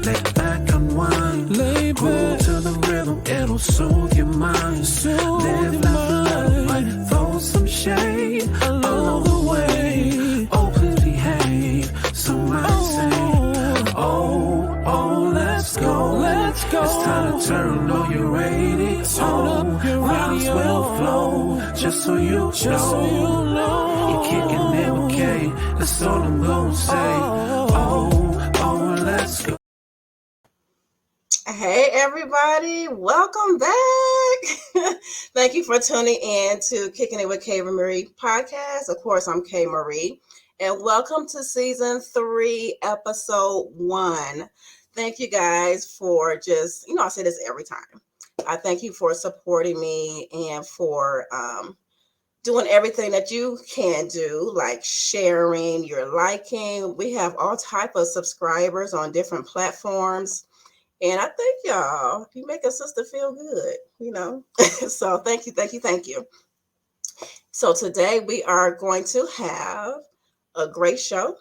Lay back, unwind. Groove to the rhythm, it'll soothe your mind. Live, laugh, and let light. Throw some shade along the way. Oh, please behave. Some might say, oh, let's go. It's time to turn on your radio. Rhymes will flow. Just so you know. You're kicking in with K. That's all I'm gonna say. Oh, let's go. Hey everybody, welcome back. Thank you for tuning in to Kicking It with K Marie podcast. Of course, I'm K Marie, and welcome to season 3, episode 1. Thank you guys for just, I say this every time. I thank you for supporting me and for doing everything that you can do, like sharing, you're liking. We have all type of subscribers on different platforms. And I thank y'all. You make a sister feel good, So thank you. So today we are going to have a great show.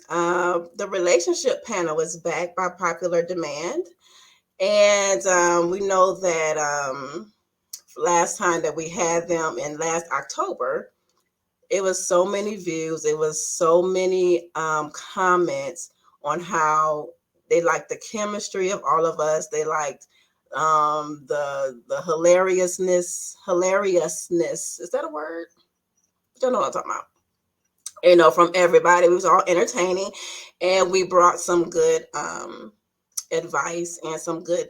The relationship panel is back by popular demand. And we know that last time that we had them in last October, it was so many views. It was so many comments on how they liked the chemistry of all of us. They liked the hilariousness. Is that a word? I don't know what I'm talking about. From everybody. It was all entertaining. And we brought some good advice and some good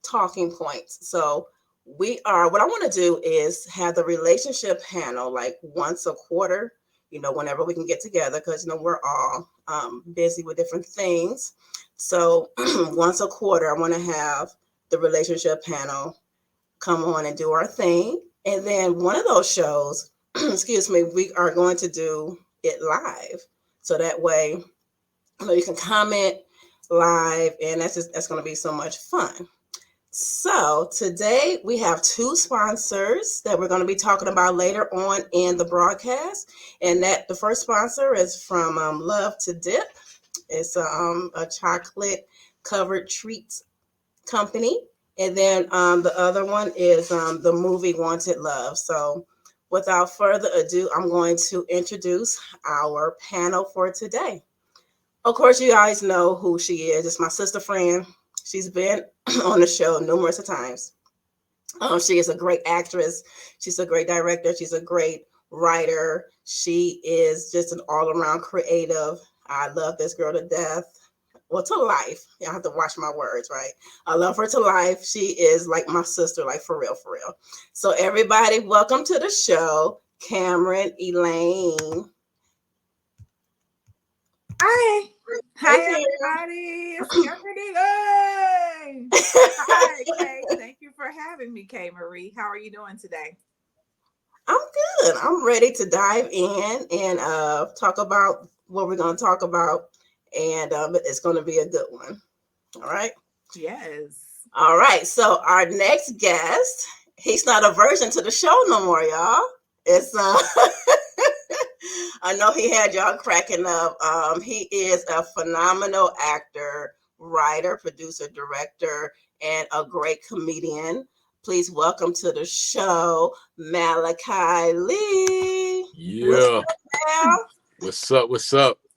talking points. So what I want to do is have the relationship panel like once a quarter, whenever we can get together, because, we're all busy with different things. So once a quarter, I want to have the relationship panel come on and do our thing. And then one of those shows, excuse me, we are going to do it live. So that way, you can comment live, and that's going to be so much fun. So today we have 2 sponsors that we're going to be talking about later on in the broadcast. And that the first sponsor is from Love to Dip. It's a chocolate covered treats company. And then the other one is the movie Wanted Love. So without further ado, I'm going to introduce our panel for today. Of course, you guys know who she is. It's my sister friend. She's been on the show numerous times. She is a great actress. She's a great director. She's a great writer. She is just an all-around creative. I love this girl to death. Well, to life. I have to watch my words, right? I love her to life. She is like my sister, like for real, for real. So everybody, welcome to the show, Cameron Elaine. Hi. Hi, Hey, everybody. It's Cameron Elaine. Hi, Kay. Thank you for having me, Kay Marie. How are you doing today? I'm good. I'm ready to dive in and talk about what we're going to talk about. And it's going to be a good one. All right. Yes. All right. So our next guest, he's not a virgin to the show no more, y'all. It's I know he had y'all cracking up. He is a phenomenal actor, writer, producer, director, and a great comedian. Please welcome to the show, Malachi Lee. Yeah. What's up?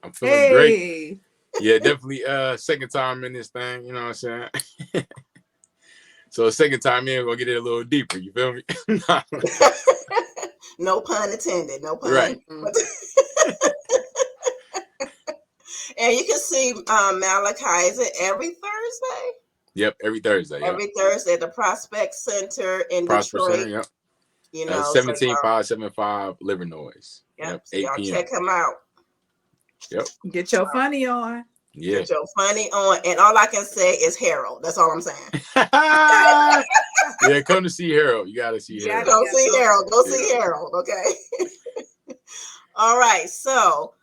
I'm feeling great. Yeah, definitely second time in this thing, you know what I'm saying? So second time in, we're gonna get it a little deeper, you feel me? No pun intended. No pun. Right. And you can see Malachi, is it every Thursday? Yep, every Thursday. Every Thursday at the Prospect Center in Detroit. Center, yep. 17575 Liver Noise. Yep. So 8 y'all p.m. check him out. Yep. Get your funny on. Yeah. Get your funny on. And all I can say is Harold. That's all I'm saying. Yeah, come to see Harold. You gotta see Harold. Go see Harold. Go see Harold. Okay. All right. So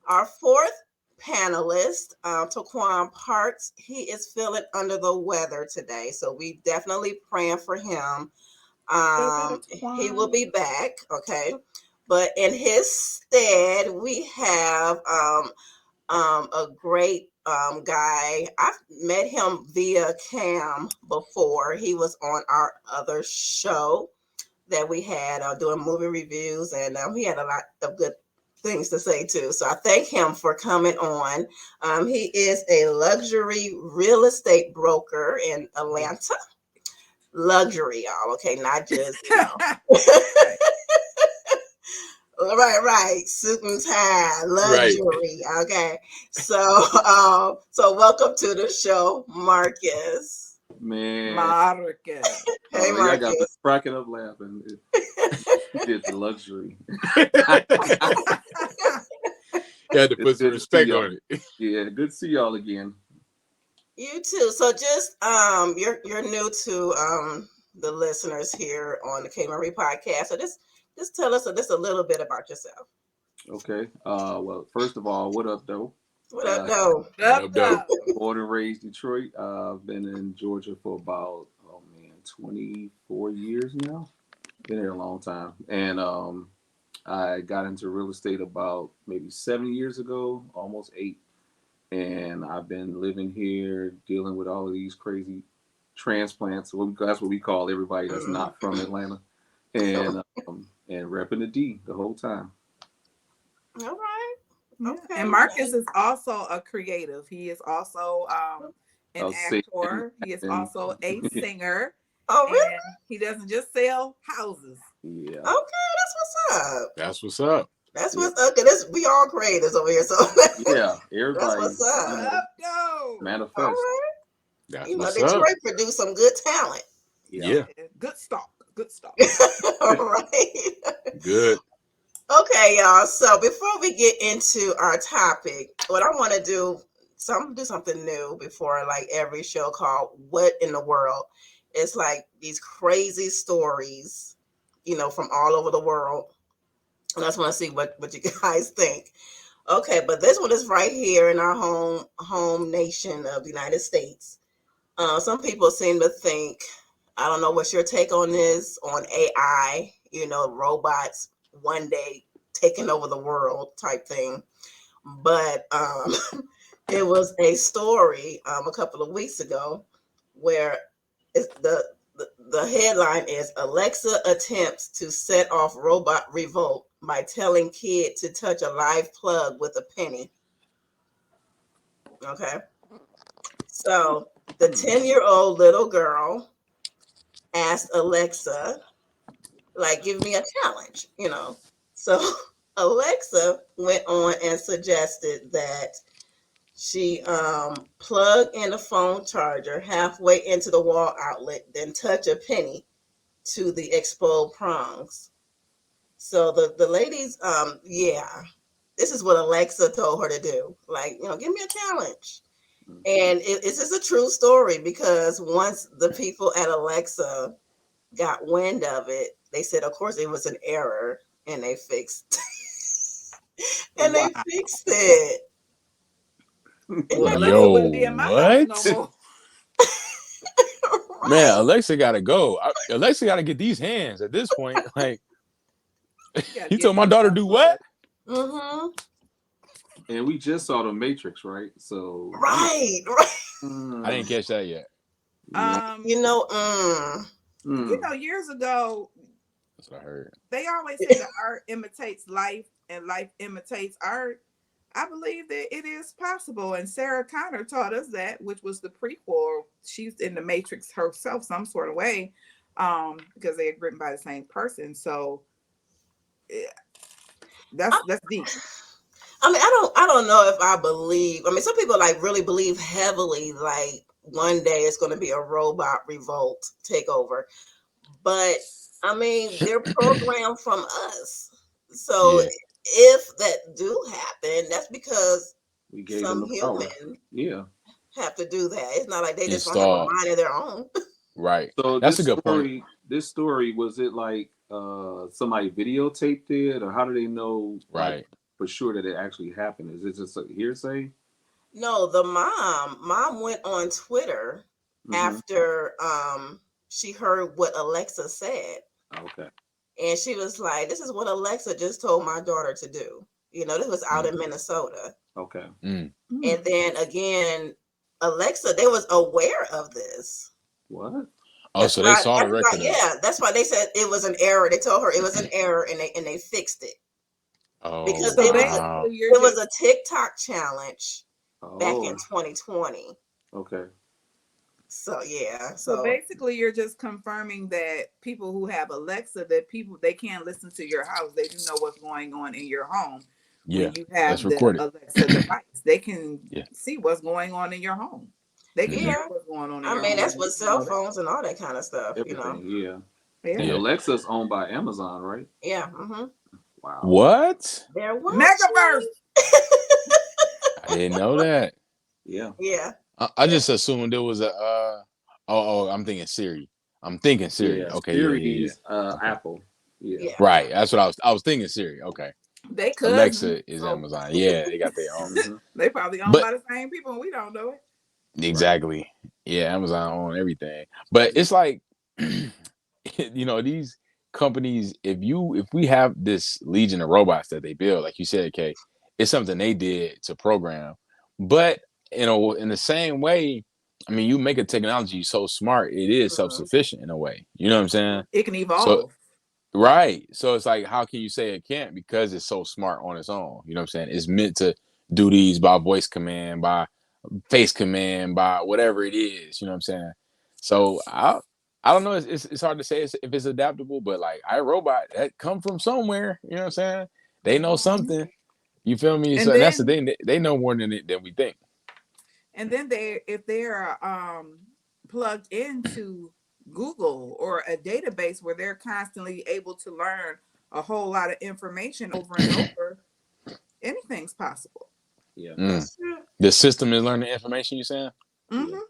our fourth panelist, Taquan Parks, he is feeling under the weather today. So we definitely praying for him. He will be back. Okay. But in his stead, we have a great guy. I've met him via Cam before. He was on our other show that we had doing movie reviews, and he had a lot of good things to say too. So I thank him for coming on. He is a luxury real estate broker in Atlanta. Luxury, y'all. Okay, not just Right. right. Suit and tie, Right. luxury. Okay, so so welcome to the show, Marcus. Man, Marcus. Hey, I got me Marcus. cracking up laughing. It's the luxury. You had to put It's some good to see respect y'all. on it. Yeah, good to see y'all again. You too. So just you're new to the listeners here on the K Marie podcast. So just tell us just a little bit about yourself. Okay. Well, first of all, what up, though? What up, though? Up. Born and raised Detroit. I've been in Georgia for about 24 years now. Been here a long time, and I got into real estate about maybe 7 years ago, almost 8. And I've been living here, dealing with all of these crazy transplants. That's what we call everybody that's not from Atlanta, and repping the D the whole time. All right. Yeah. Okay. And Marcus is also a creative. He is also an actor. He is also a singer. Oh, really? And he doesn't just sell houses. Yeah. Okay, that's what's up. That's what's up. That's what's up. We all creators over here, so Yeah, everybody. that's what's up. Up, go. Manifest. All right. That's You know, what's Detroit up. produced some good talent. Yeah. Good stock. Good stock. All right. Good. Okay, y'all. So before we get into our topic, what I want to do, so I'm gonna do something new before like every show called "What in the World." It's like these crazy stories, from all over the world, and I just want to see what you guys think. Okay, but this one is right here in our home nation of the United States. Some people seem to think, I don't know what's your take on this, on AI, robots one day taking over the world type thing. But it was a story a couple of weeks ago where the headline is Alexa attempts to set off robot revolt by telling kid to touch a live plug with a penny. Okay. So the 10-year-old little girl asked Alexa, like, give me a challenge, So Alexa went on and suggested that she plug in a phone charger halfway into the wall outlet, then touch a penny to the exposed prongs. So the ladies, this is what Alexa told her to do. Like, give me a challenge. And it's just a true story because once the people at Alexa got wind of it, they said, of course, it was an error, and they fixed they fixed it. Well, Alexa Yo, wouldn't be in my house no more. Right. Man, Alexa gotta go. Alexa gotta get these hands at this point. Like, he told my daughter do what? Mm-hmm. And we just saw The Matrix, right? So Right. I didn't catch that yet. Years ago, That's what I heard. they always say that art imitates life and life imitates art. I believe that it is possible. And Sarah Connor taught us that, which was the prequel. She's in the Matrix herself some sort of way, because they are written by the same person. So that's deep. I mean, I don't know if I believe. I mean, some people like really believe heavily, like one day it's going to be a robot revolt takeover. But I mean, they're programmed from us. So if that do happen, that's because we gave some them the power. human have to do that. It's not like they just don't have a mind of their own. Right. So that's a good point. This story, was it like somebody videotaped it, or how do they know for sure that it actually happened? Is it just a hearsay? No, the mom went on Twitter after she heard what Alexa said. Okay. And she was like, this is what Alexa just told my daughter to do. This was out in Minnesota. Okay. And then again, Alexa, they was aware of this. What? Oh, so they saw the record. That's why they said it was an error. They told her it was an error, and they fixed it. Oh, Because So wow. it was a TikTok challenge back in Oh, 2020. okay. So yeah, So basically, you're just confirming that people who have Alexa, that they can't listen to your house. They do know what's going on in your home. Yeah, when you that's have the recorded. Alexa device. They can Yeah. see what's going on in your home. They can hear what's going on in your home. I mean, that's with cell phones and all that kind of stuff, Everything, you know. yeah. And Alexa's owned by Amazon, right? Yeah. Wow. What? They're watching. Megaverse. I didn't know that. Yeah. Yeah. I just assumed it was a. I'm thinking Siri. Yeah. Okay. Siri's Okay. Apple. Yeah. Right. That's what I was thinking Siri. Okay. They could. Alexa is Amazon. Yeah, they got their own. They probably owned by the same people, and we don't know it. Exactly. Right. Yeah, Amazon own everything. But it's like, these companies. If we have this legion of robots that they build, like you said, Kay, it's something they did to program. But in the same way, I mean, you make a technology so smart, it is self-sufficient in a way. You know what I'm saying? It can evolve. So, right. So it's like, how can you say it can't? Because it's so smart on its own. You know what I'm saying? It's meant to do these by voice command, by face command, by whatever it is. You know what I'm saying? So I don't know. It's hard to say if it's adaptable, but like iRobot, that come from somewhere. You know what I'm saying? They know something. You feel me? And that's the thing. They know more than we think. And then if they're plugged into Google or a database where they're constantly able to learn a whole lot of information over and over, anything's possible. Yeah. The system is learning information, you saying? Mm-hmm. Yeah.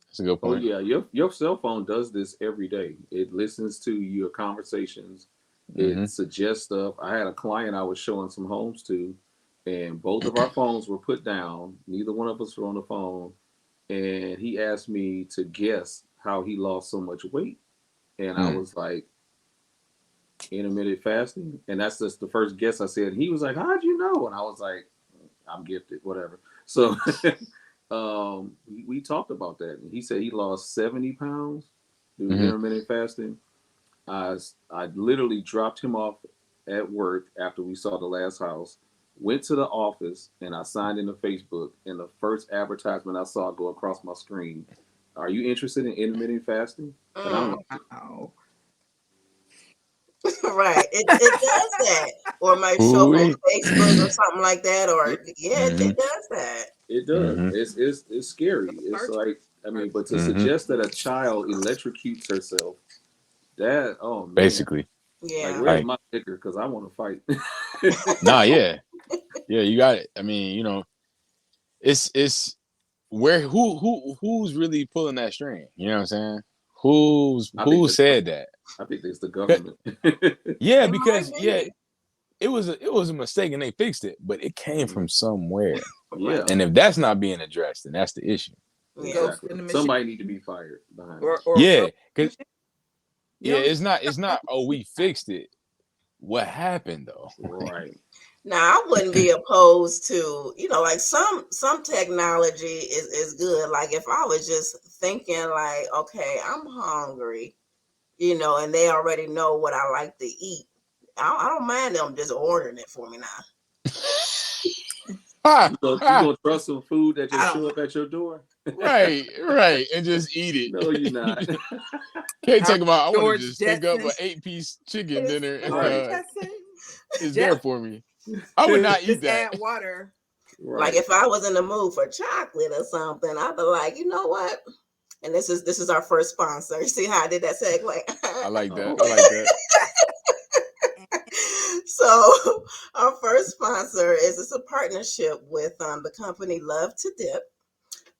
That's a good point. Oh yeah, your cell phone does this every day. It listens to your conversations. It suggests stuff. I had a client I was showing some homes to, and both of our phones were put down. Neither one of us were on the phone, and he asked me to guess how he lost so much weight, and I was like, intermittent fasting, and that's just the first guess I said. He was like, "How'd you know?" And I was like, "I'm gifted, whatever." So. We talked about that. He said he lost 70 pounds through intermittent fasting. I literally dropped him off at work after we saw the last house, went to the office, and I signed into Facebook. And the first advertisement I saw go across my screen, "Are you interested in intermittent fasting?" And I'm like, wow. Right. It does that. Or might show up on Facebook or something like that. Or it does that. It does. It's scary. It's like, I mean, but to suggest that a child electrocutes herself, that, oh man. Basically. Yeah. Like, where's my sticker? Because I want to fight. Nah, yeah. Yeah, you got it. I mean, it's where who's really pulling that string? You know what I'm saying? Who said that? I think it's the government. Yeah, because it was a mistake and they fixed it, but it came from somewhere. Yeah. And if that's not being addressed, then that's the issue. Exactly. Somebody need to be fired behind because it's not we fixed it. What happened though? Right. Now I wouldn't be opposed to, like some technology is good. Like if I was just thinking like, okay, I'm hungry, and they already know what I like to eat. I don't mind them just ordering it for me now. You gonna trust some food that just show up at your door? Right, and just eat it. No, you're not. Can't take them out. I want to just take up an 8-piece chicken dinner and it's there for me. I would not eat that. Add water. Right. Like if I was in the mood for chocolate or something, I'd be like, you know what? And this is our first sponsor. See how I did that segue? I like that. So our first sponsor is a partnership with the company Love to Dip.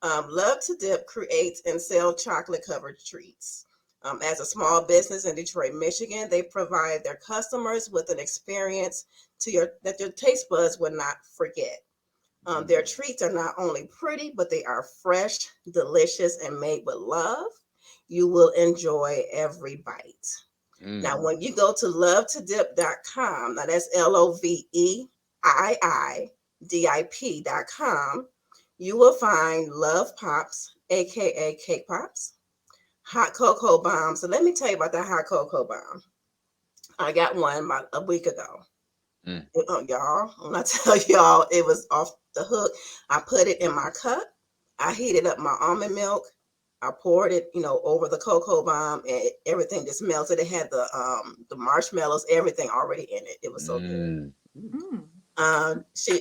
Love to Dip creates and sells chocolate covered treats. As a small business in Detroit, Michigan, they provide their customers with an experience that your taste buds will not forget. Their treats are not only pretty, but they are fresh, delicious, and made with love. You will enjoy every bite. Now, when you go to lovetodip.com, now that's LOVEII dip.com, you will find Love Pops, aka Cake Pops, hot cocoa bomb. So let me tell you about that hot cocoa bomb. I got one about a week ago. Y'all, when I tell y'all it was off the hook, I put it in my cup. I heated up my almond milk. I poured it, over the cocoa bomb, and everything just melted. It had the marshmallows, everything already in it. It was so good.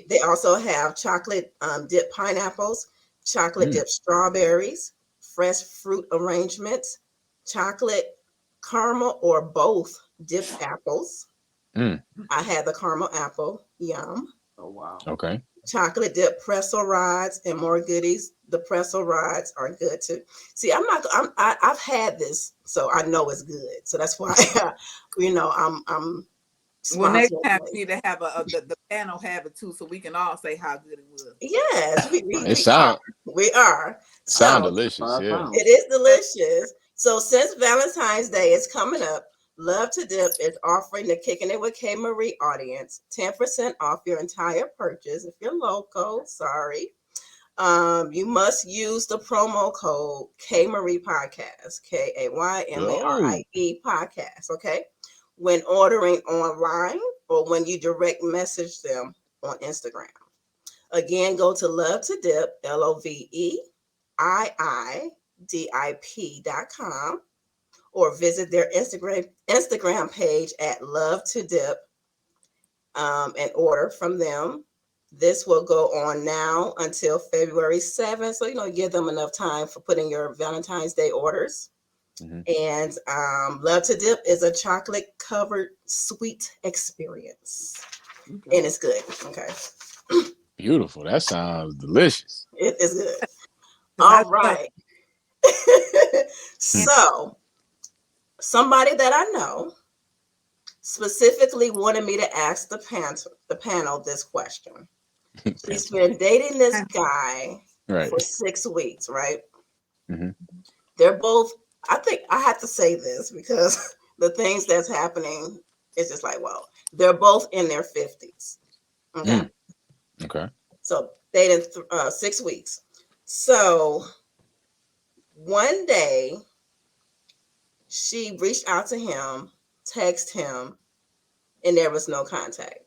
They also have chocolate dipped pineapples, chocolate dipped strawberries, fresh fruit arrangements, chocolate caramel or both dipped apples. I had the caramel apple, yum. Oh wow. Okay. Chocolate dip pretzel rods and more goodies. The pretzel rods are good too. See, I've had this, so I know it's good. So that's why, I'm Well, next time sponsoring. we need to have the panel have it too, so we can all say how good it was. Yes, we sound we are. sound So delicious. Yeah. it is delicious. So since Valentine's Day is coming up, Love to Dip is offering the Kicking It with K Marie audience 10% off your entire purchase. If you're local, sorry. You must use the promo code K Marie Podcast, KAYMARIE Podcast, okay? When ordering online or when you direct message them on Instagram. Again, go to Love to Dip, LOVEIIDIP.com, or visit their Instagram page at Love to Dip, and order from them. This will go on now until February 7th. So, give them enough time for putting your Valentine's Day orders. And Love to Dip is a chocolate covered sweet experience. And it's good. Okay. Beautiful. That sounds delicious. It is good. All right. So, somebody that I know specifically wanted me to ask the panel this question. She's been dating this guy for 6 weeks, right? They're both, I think I have to say this because the things that's happening is just like, well, they're both in their 50s. Okay. Okay. So dating 6 weeks. So one day she reached out to him, texted him, and there was no contact.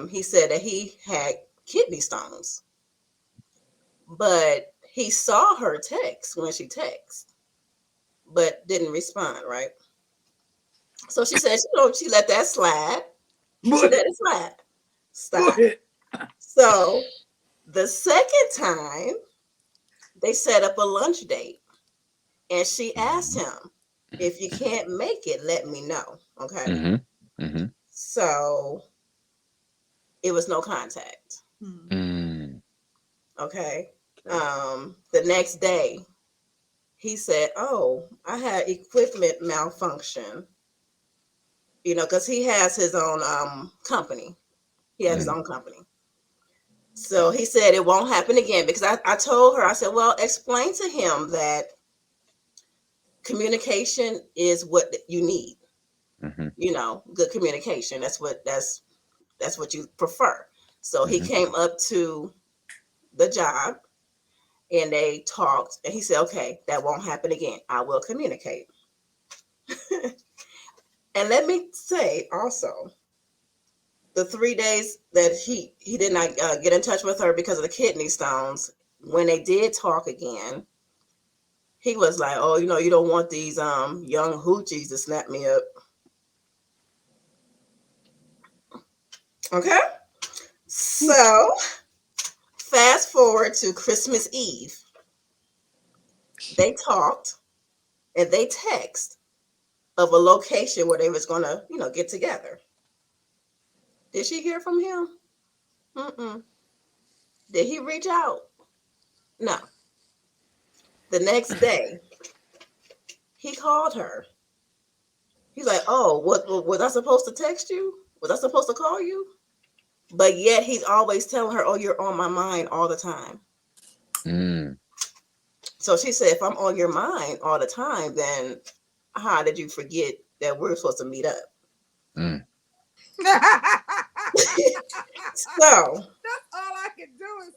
He said that he had kidney stones, but he saw her text when she texted, but didn't respond, right? So she said, she let that slide. She let it slide. Stop. So the second time, they set up a lunch date, and she asked him, if you can't make it, let me know. Okay. So it was no contact. Okay. The next day, he said, oh, I had equipment malfunction. Because he has his own company. He has his own company. So he said it won't happen again, because I told her, I said, well, explain to him that communication is what you need. Good communication. That's what you prefer. So he came up to the job and they talked, and he said, okay, that won't happen again. I will communicate. And let me say also, the 3 days that he did not get in touch with her because of the kidney stones, when they did talk again, he was like, oh, you don't want these young hoochies to snap me up. Okay. So fast forward to Christmas Eve. They talked and they text of a location where they was going to, get together. Did she hear from him? Did he reach out? No. The next day, he called her. He's like, oh, was I supposed to text you? Was I supposed to call you? But yet he's always telling her, oh, you're on my mind all the time. So she said, if I'm on your mind all the time, then how did you forget that we're supposed to meet up? So can do is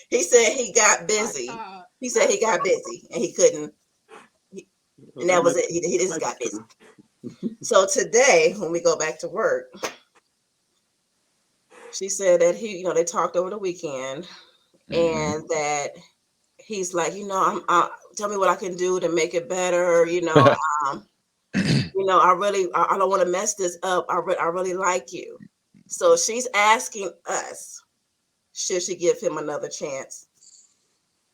He said he got busy. He said he got busy and he couldn't. And that was it. He just got busy. So today, when we go back to work, she said that they talked over the weekend, and that he's like, tell me what I can do to make it better. I don't want to mess this up. I really like you. So she's asking us, should she give him another chance?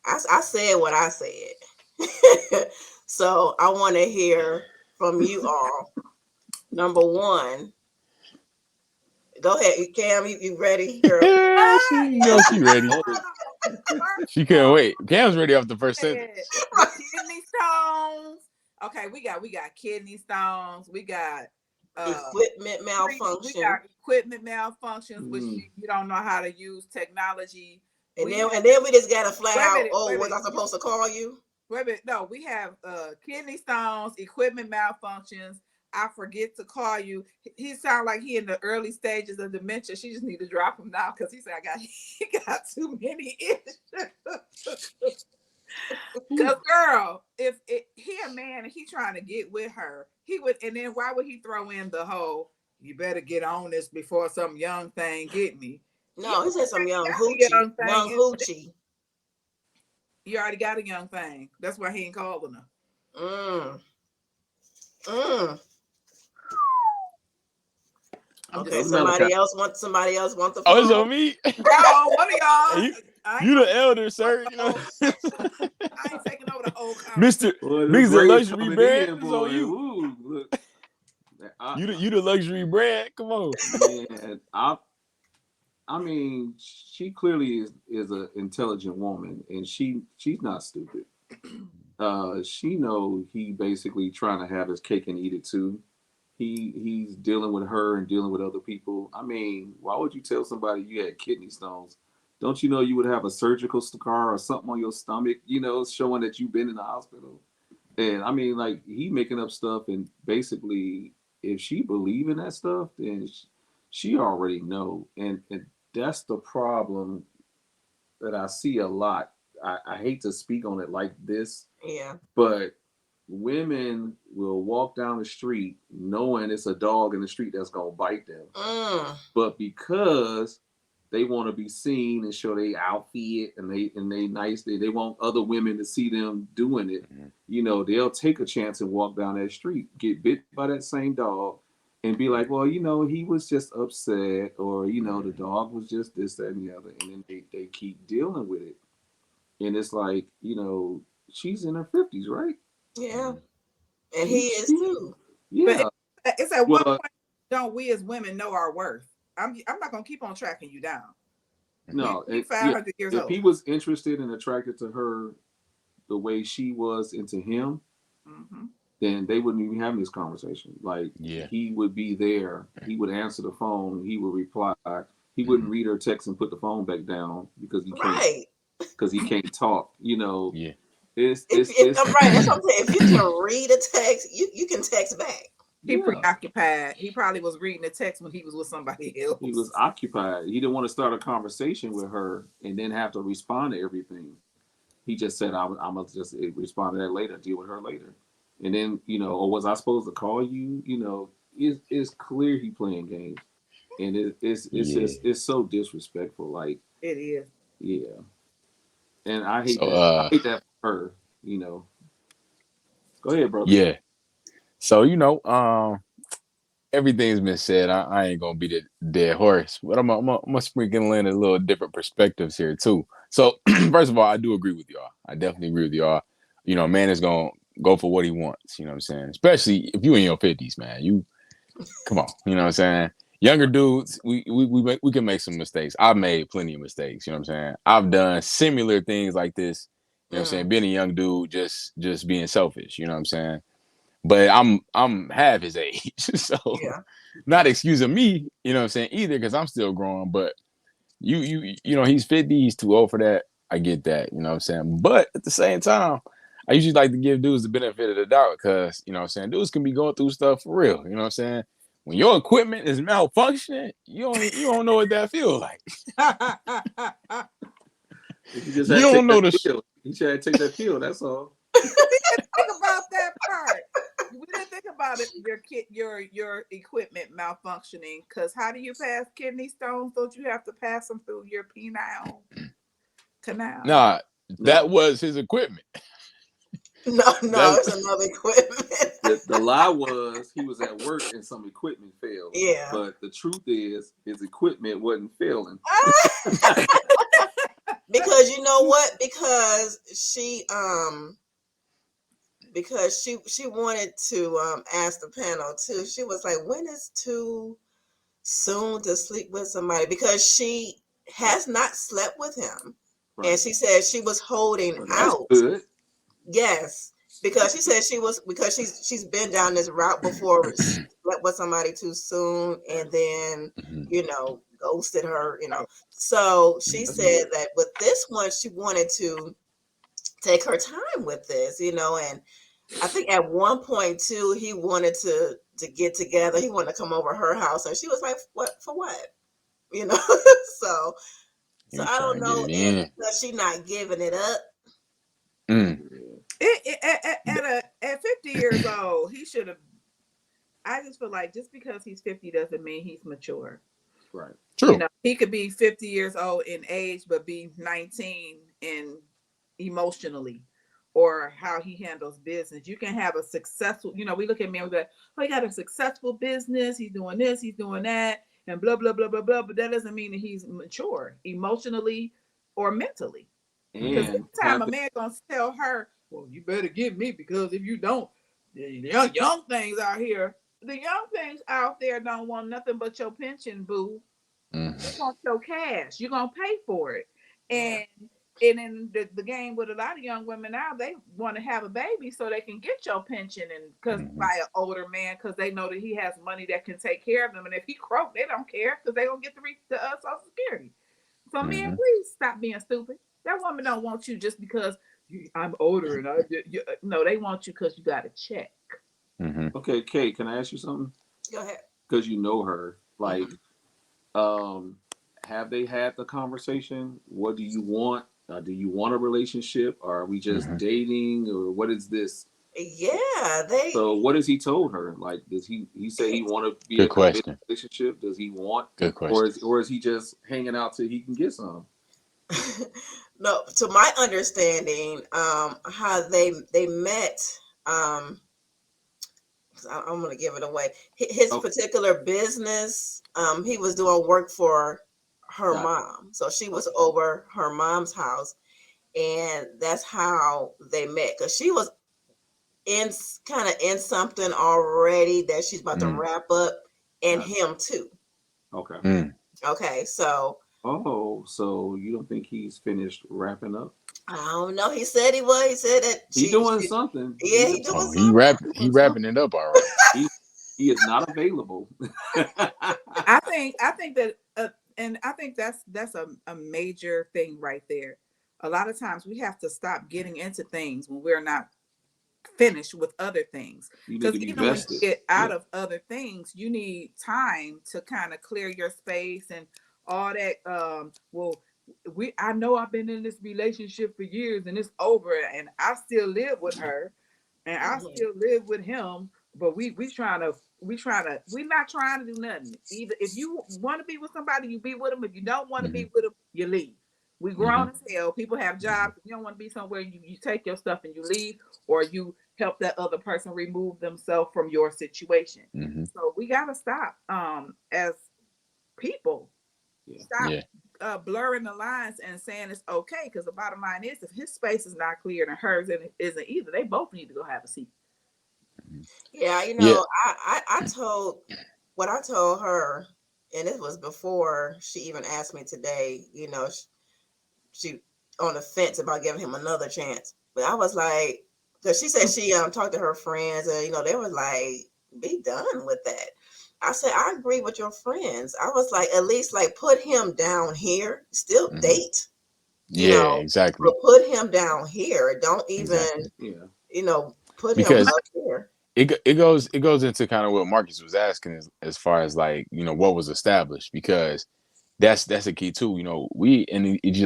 I said what I said. So I want to hear from you all. Number one, go ahead, Cam. You ready, girl? She ready. She couldn't wait. Cam's ready off the first sentence. The kidney stones. Okay, we got kidney stones. We got equipment malfunction. We got equipment malfunctions, which you don't know how to use technology. And then we just got to flat out. Was I supposed to call you? Wait a minute. No, we have kidney stones, equipment malfunctions. I forget to call you. He sounds like he in the early stages of dementia. She just need to drop him now because he said he got too many issues. Because girl, if he a man and he trying to get with her, he would. And then why would he throw in the whole? You better get on this before some young thing get me. No, he said some young hoochie. Young hoochie. You already got a young thing. That's why he ain't calling her. Okay, somebody else want the phone. Oh, it's on me. No, one of y'all. You the elder, sir. You know. I ain't taking over the old Mr. Luxury brand. It's on you. Ooh, look. You the luxury brand. Come on. Man, I mean, she clearly is an intelligent woman, and she's not stupid. She know he basically trying to have his cake and eat it too. He's dealing with her and dealing with other people. I mean, why would you tell somebody you had kidney stones? Don't you know you would have a surgical scar or something on your stomach, showing that you've been in the hospital? And I mean, like, he making up stuff, and basically, if she believe in that stuff, then she already know. And that's the problem that I see a lot. I hate to speak on it like this. Yeah. But women will walk down the street knowing it's a dog in the street that's gonna bite them. But because they want to be seen and show their outfit and they nice, they want other women to see them doing it. They'll take a chance and walk down that street, get bit by that same dog, and be like, well, he was just upset, or the dog was just this, that, and the other, and then they keep dealing with it. And it's like, she's in her 50s, right? Yeah. And he is too. Yeah. But it's at what point don't we as women know our worth? I'm not gonna keep on tracking you down. No, you're 500 years old. If he was interested and attracted to her the way she was into him, then they wouldn't even have this conversation. Like, he would be there. He would answer the phone. He would reply. He wouldn't read her text and put the phone back down because he can't. Because he can't talk. Yeah. It's right. That's what I'm saying. If you can read a text, you can text back. He preoccupied. He probably was reading the text when he was with somebody else. He was occupied. He didn't want to start a conversation with her and then have to respond to everything. He just said, I'm going to just respond to that later, deal with her later. And then, or was I supposed to call you? It's clear he playing games. And it's so disrespectful. Like, it is. Yeah. And I hate that. I hate that for her, Go ahead, brother. Yeah. So, everything's been said. I ain't gonna be the dead horse, but I'm gonna sprinkle in a little different perspectives here too. So, first of all, I do agree with y'all. I definitely agree with y'all. A man is gonna go for what he wants. You know what I'm saying? Especially if you in your 50s, man. You come on. You know what I'm saying? Younger dudes, we can make some mistakes. I've made plenty of mistakes. You know what I'm saying? I've done similar things like this. You know what I'm saying? Being a young dude, just being selfish. You know what I'm saying? But I'm half his age, so not excusing me. You know what I'm saying? Either, because I'm still growing. But he's 50. He's too old for that. I get that. You know what I'm saying? But at the same time, I usually like to give dudes the benefit of the doubt because, you know what I'm saying, dudes can be going through stuff for real. You know what I'm saying? when your equipment is malfunctioning, you don't know what that feels like. You just You had to don't take know that the pill. You should have to take that pill. That's all. We didn't think about that part. We didn't think about it. Your equipment malfunctioning. Because how do you pass kidney stones? Don't you have to pass them through your penile canal? Nah, No. that was his equipment. No, it's another equipment. The lie was he was at work and some equipment failed. Yeah. But the truth is his equipment wasn't failing. Because you know what? Because she wanted to ask the panel too. She was like, when is too soon to sleep with somebody? Because she has not slept with him. Right. And she said she was holding out. Good. Yes. Because she said she's been down this route before, slept with somebody too soon and then, ghosted her, So she said that with this one, she wanted to take her time with this, and I think at one point too, he wanted to get together. He wanted to come over her house, and she was like, "What for? What?" So I don't know, and because she's not giving it up. At 50 years old, he should have. I just feel like just because he's 50 doesn't mean he's mature. Right. True. He could be 50 years old in age, but be 19 in emotionally, or how he handles business. You can have a successful, we look at men, we're like, oh, he got a successful business, he's doing this, he's doing that, and blah, blah, blah, blah, blah. But that doesn't mean that he's mature emotionally or mentally. Because every time a man gonna tell her, well, you better get me, because if you don't, the young things out here, the young things out there don't want nothing but your pension, boo. They want your cash. You're gonna pay for it. And in the game with a lot of young women now, they want to have a baby so they can get your pension, and because by an older man, because they know that he has money that can take care of them. And if he croak, they don't care, because they gonna get the Social Security. So men, please stop being stupid. That woman don't want you just because I'm older and no, they want you because you got a check. Okay, Kate, can I ask you something? Go ahead. Because you know her, like, have they had the conversation? What do you want? Do you want a relationship? Or are we just dating, or what is this? Yeah, So what has he told her? Like, does he say he want to be Good in a question. relationship? Does he want? Good question. Or is he just hanging out till he can get some? No, to my understanding, how they met, I'm going to give it away. His particular business, he was doing work for her mom. So she was over her mom's house, and that's how they met. Because she was in something already that she's about to wrap up, and him too. Okay. Okay, so. Oh, so you don't think he's finished wrapping up? I don't know. He said he was. He said that he's doing something. Yeah, he's doing something. He wrapping it up all right. He is not available. I think that, and I think that's a major thing right there. A lot of times we have to stop getting into things when we're not finished with other things. Because even when you get out of other things, you need time to kind of clear your space and all that. I know I've been in this relationship for years and it's over, and I still live with her and I still live with him, but we're not trying to do nothing. Either if you want to be with somebody, you be with them. If you don't want to be with them, you leave. We grown as hell. People have jobs. If you don't want to be somewhere, you take your stuff and you leave, or you help that other person remove themselves from your situation. So we gotta stop as people. Stop blurring the lines and saying it's okay, because the bottom line is, if his space is not clear and hers isn't either, they both need to go have a seat. Yeah, I told her, and it was before she even asked me today. She on the fence about giving him another chance, but I was like, because she said she talked to her friends, and they were like, be done with that. I said, I agree with your friends. I was like, at least like put him down here, still date. Exactly. But put him down here. Don't even, put him up here. it goes into kind of what Marcus was asking as far as like, you know, what was established, because that's a key too. You know, we in each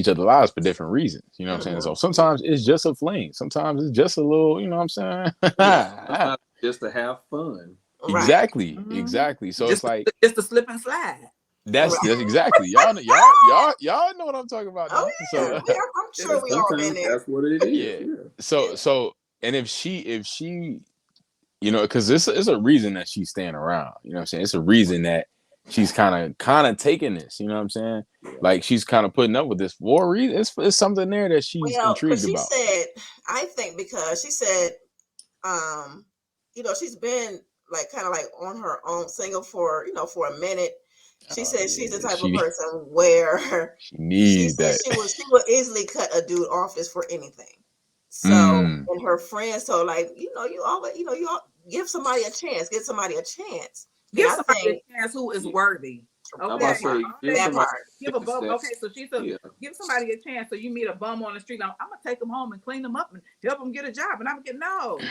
other lives for different reasons. You know what I'm saying? So sometimes it's just a fling. Sometimes it's just a little, you know what I'm saying? Sometimes just to have fun. Right. Exactly. So just it's like just a slip and slide. that's exactly y'all know what I'm talking about Oh now. yeah, So I'm sure we all been Sometimes there. that's what it is. yeah. Yeah. So and if she you know, because it's a reason that she's staying around. You know what I'm saying? It's a reason that she's kind of taking this. You know what I'm saying? Yeah. Like she's kind of putting up with this for a reason. It's something there that she's Well, because intrigued she about. said, I think because she said, um, she's been like kind of like on her own, single for for a minute. She Oh said she's the yeah, type of person where she she needs said that. she would easily cut a dude off just for anything. So, Mm, and her friends told like, you always, you all give somebody a chance, give somebody a chance. And Give I somebody think a chance who is worthy. I'm Okay. about that to part, say, give that somebody part. Give a a chance bum. that, Okay, so she said, yeah. give somebody a chance. So you meet a bum on the street. I'm gonna take them home and clean them up and help them get a job. And I'm gonna get no.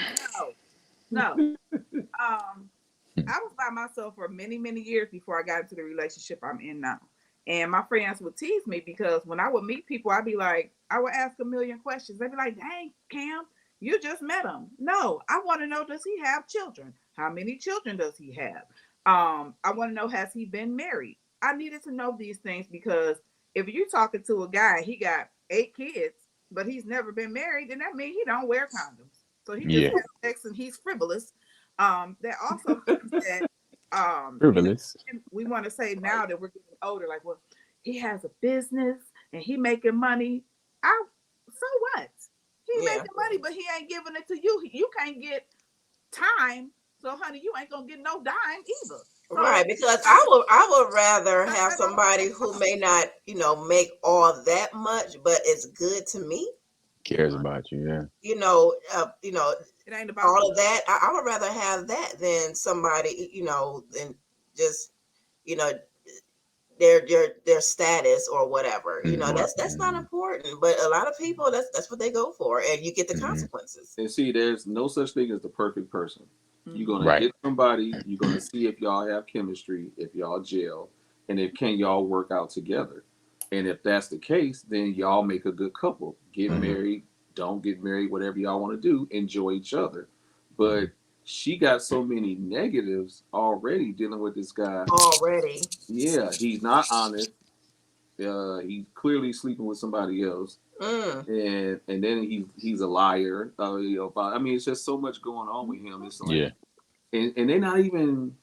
I was by myself for many, many years before I got into the relationship I'm in now. And my friends would tease me because when I would meet people, I'd be like, I would ask a million questions. They'd be like, dang, Cam, you just met him. No, I want to know, does he have children? How many children does he have? I want to know, has he been married? I needed to know these things because if you're talking to a guy, he got 8 kids, but he's never been married, then that means he don't wear condoms. So he just yeah, has sex and he's frivolous. That also means that frivolous. we want to say now that we're getting older, like, well, he has a business and he making money. So what? He Yeah. making money, but he ain't giving it to you. You can't get time, so honey, you ain't gonna get no dime either. So Right, because I would rather have that don't somebody who may not, make all that much, but it's good to me. Cares about you, yeah. You know, uh, you know, it ain't about all of that. I would rather have that than somebody, than just, you know, their status or whatever. That's not Mm-hmm. important. But a lot of people, that's what they go for, and you get the Mm-hmm. consequences. And see, there's no such thing as the perfect person. You're gonna Right. get somebody. You're gonna see if y'all have chemistry, if y'all gel, and if can y'all work out together. And if that's the case, then y'all make a good couple. Get Mm-hmm. married, don't get married, whatever y'all want to do. Enjoy each other. But she got so many negatives already dealing with this guy. Already. Yeah, he's not honest. He's clearly sleeping with somebody else, Mm. and then he's a liar. I mean, it's just so much going on with him. It's like, Yeah. and they're not even,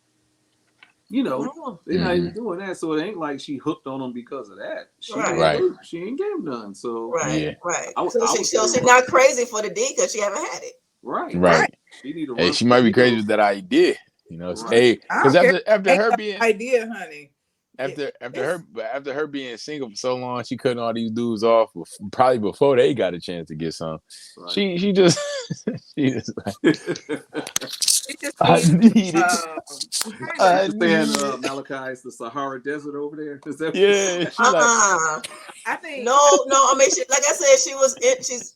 No. they're not even doing that. So it ain't like she hooked on him because of that. She Right. didn't Right. hook. She ain't gave none. So Right. Yeah. Right. I, So I she would so say she's not crazy for the D because she haven't had it. right. right. Right. She need to Hey, run she from might the be crazy hills. with that idea. You know, Right. hey, I because don't care. after Ain't her no being idea, honey. It's after her being single for so long, she cutting all these dudes off probably before they got a chance to get some. Right. She just she just like, it just I needs need it. kind You of I understand, need it. Malachi? It's the Sahara Desert over there. Is that what you're saying? Yeah, she like I think No. I mean, like I said, she's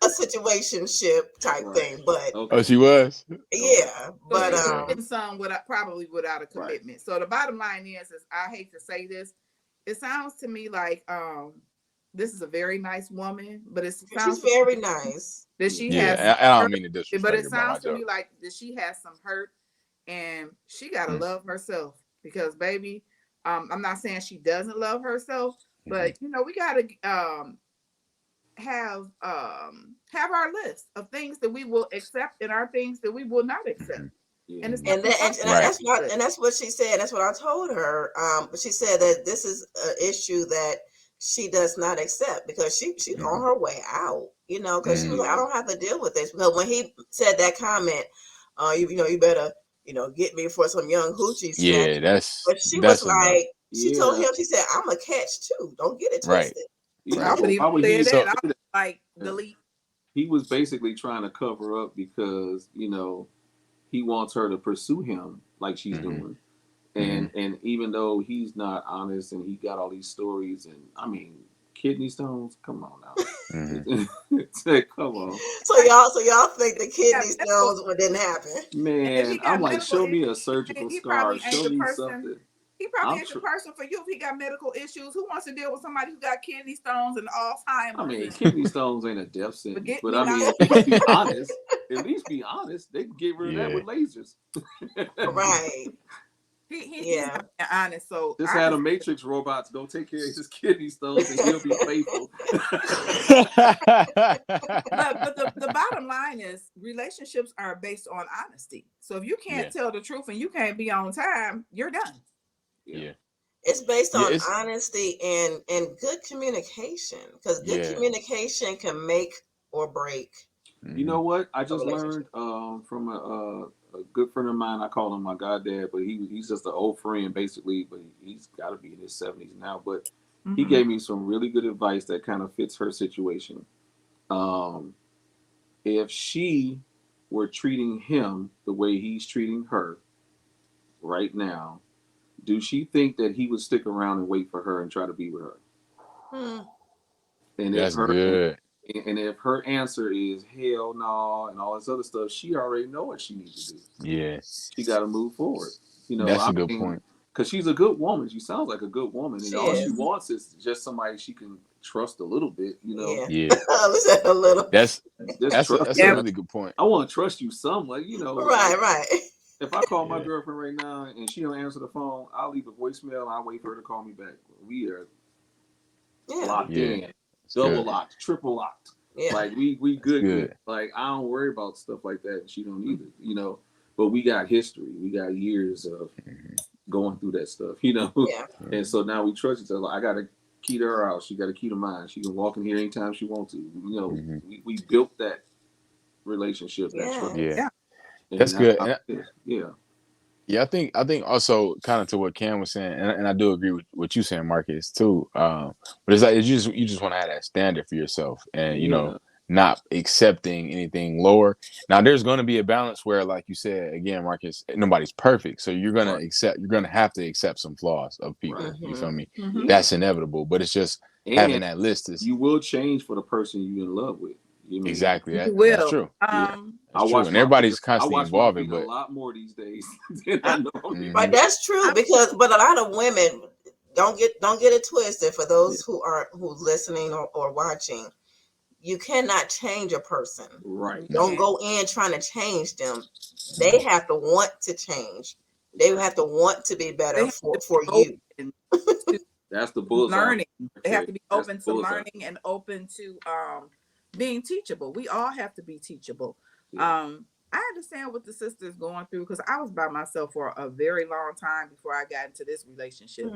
a situationship type Right. thing, but Okay. oh she was Okay. yeah, so but she's okay. getting some without probably without a Right. commitment. So the bottom line is I hate to say this, it sounds to me like this is a very nice woman, but it she's sounds to very me nice. that she has some Yeah, I don't hurt, mean to but disrespect it her by my sounds to me joke. like that she has some hurt and she gotta Mm, love herself because baby, I'm not saying she doesn't love herself, mm-hmm. but we gotta have our list of things that we will accept and our things that we will not accept. Mm-hmm. Yeah. And it's And nothing that, wrong and with Right. that's not, that. and that's what she said. That's what I told her. But she said that this is an issue that she does not accept because she's on Mm-hmm. her way out. Because she was like, I Yeah. don't have to deal with this. Because when he said that comment, you better get me for some young hoochie Yeah, snatching. But she was that's enough. like, she told Yeah. him, she said, I'm a catch too. Don't get it Right. twisted. Yeah. I Right. would Well, even why would say he that. So I say was that? like, Yeah. delete. He was basically trying to cover up because he wants her to pursue him like she's mm-hmm. doing. Mm-hmm. And even though he's not honest and he got all these stories and I mean kidney stones, come on Mm-hmm. now. Come on. So y'all think the kidney stones didn't happen? Man, I'm like, show me a issues, surgical he scar. probably ain't Show the me person. something. He probably ain't the person for you if he got medical issues. Who wants to deal with somebody who got kidney stones and Alzheimer's? I mean, kidney stones ain't a death sentence, Forget but me I not. mean, at least be honest. At least be honest. They can get rid of that Yeah. with lasers. Right. He's not being honest. So Just I had a just, Matrix robots go take care of his kidney stones and he'll be faithful. but the bottom line is relationships are based on honesty. So if you can't tell the truth and you can't be on time, you're done. Yeah. It's based on it's honesty and good communication, because good communication can make or break. You know what? I just relationship. learned from a good friend of mine. I call him my goddad, but he's just an old friend basically. But he's got to be in his 70s now. But he gave me some really good advice that kind of fits her situation. If she were treating him the way he's treating her right now, do she think that he would stick around and wait for her and try to be with her? And That's good. And if her answer is hell no and all this other stuff, she already know what she needs to do. Yeah. She got to move forward. You know, That's a good point. Because she's a good woman. She sounds like a good woman, and all is. she wants is just somebody she can trust a little bit. You know, Yeah. A little. That's that's a really good point. I want to trust you some, like, you know. Right. If I call my girlfriend right now and she don't answer the phone, I'll leave a voicemail and I'll wait for her to call me back. We are locked in, double locked, triple locked. Yeah. Like we good. Like I don't worry about stuff like that. And she don't either, you know. But we got history. We got years of going through that stuff, you know. Yeah. And so now we trust each other. I got a key to her house. She got a key to mine. She can walk in here anytime she wants to. You know, we built that relationship. That trust. Yeah. And that's good. Yeah, I think also kind of to what Cam was saying, and I do agree with what you saying, Marcus, too. But it's like you just want to have that standard for yourself, and you know, not accepting anything lower. Now, there's going to be a balance where, like you said again, Marcus, nobody's perfect, so you're gonna have to accept some flaws of people. Right. You feel me? That's inevitable, but it's just having that list. You will change for the person you're in love with. You mean, exactly. That's true. That's true. And everybody's constantly evolving, but a lot more these days than I normally. But that's true, but a lot of women don't get it twisted. For those who's listening or watching, you cannot change a person. Right. Don't go in trying to change them. They have to want to change. They have to want to be better for you. That's the bullseye. Learning. They have to be open to learning and open to being teachable. We all have to be teachable. I understand what the sister's going through, because I was by myself for a very long time before I got into this relationship.